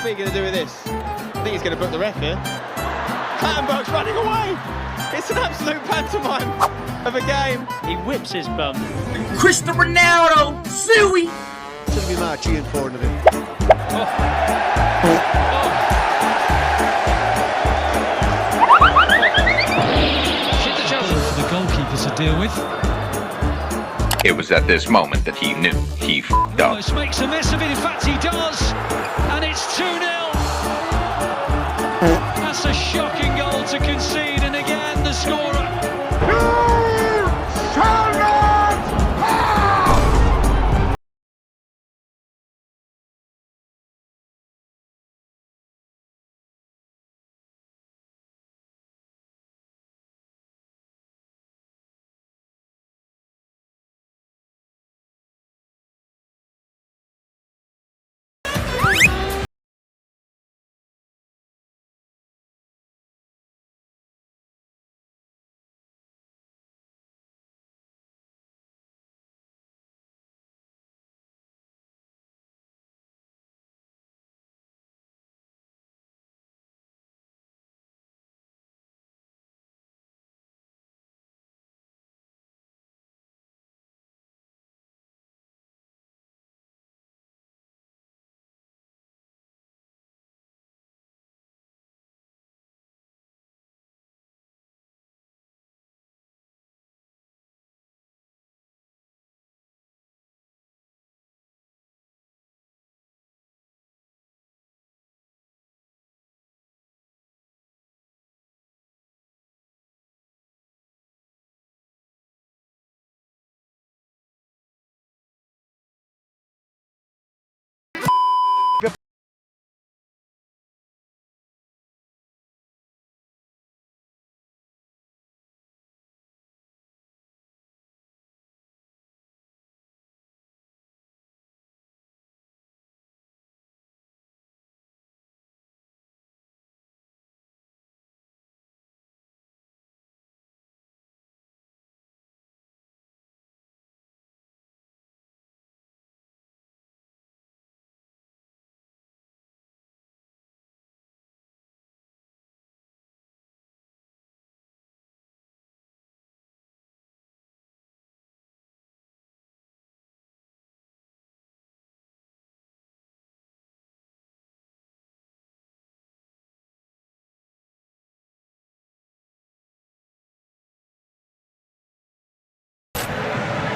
are you going to do with this? I think he's going to book the ref here. Clattenburg's running away. It's an absolute pantomime of a game. He whips his bum. Cristiano Ronaldo, Suey. Should be March Ian Ford of him. For the goalkeeper to deal with. It was at this moment that he knew he f***ed up. Almost makes a mess of it. In fact, he does. And it's 2-0. That's a shocking goal to concede. And again, the scorer.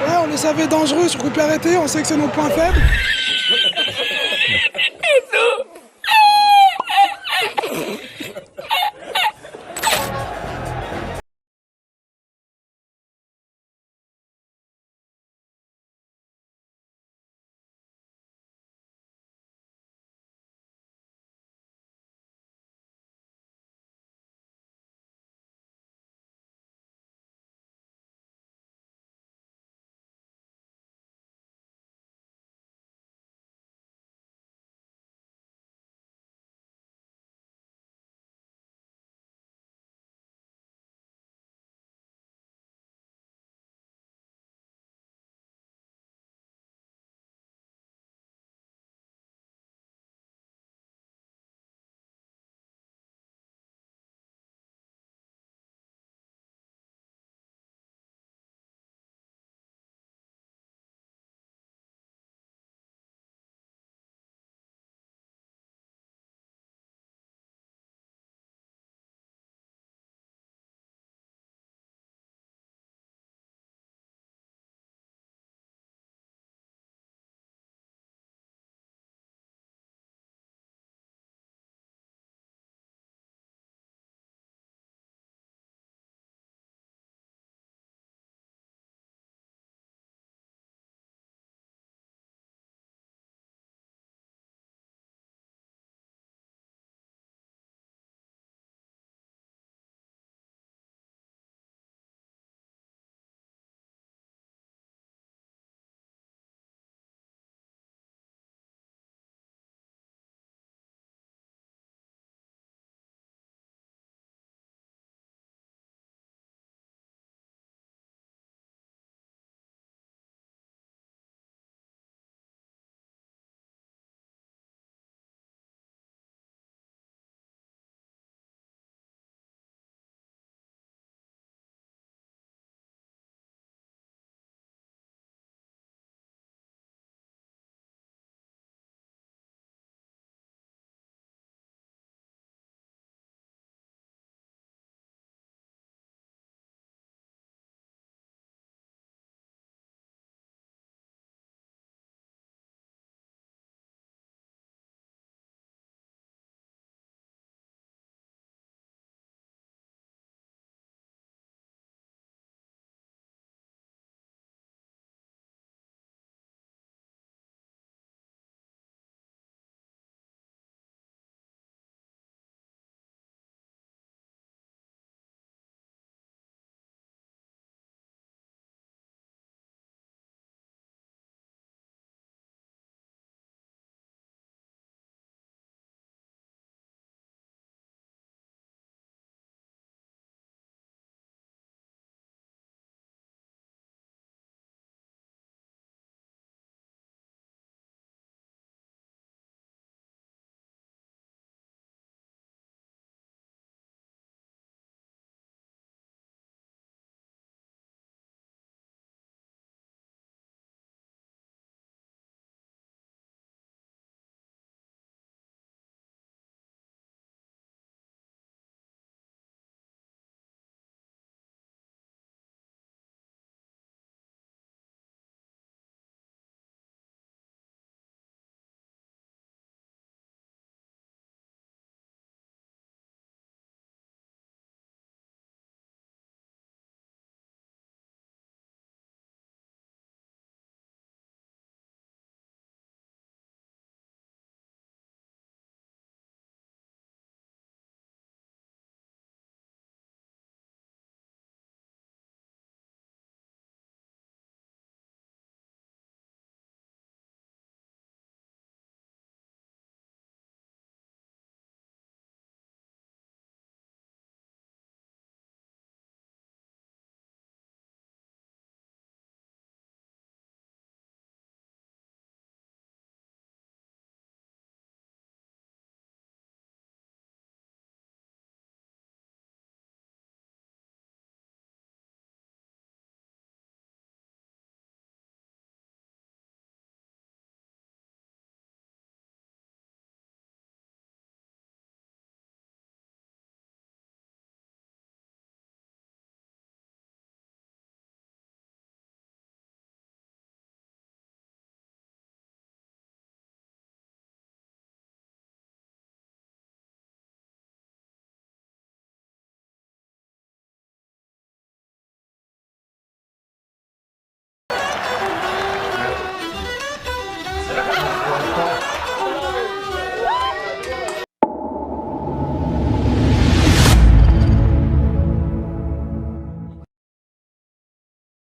Ouais, on les savait dangereux sur coup de pied arrêté, on sait que c'est notre point faible.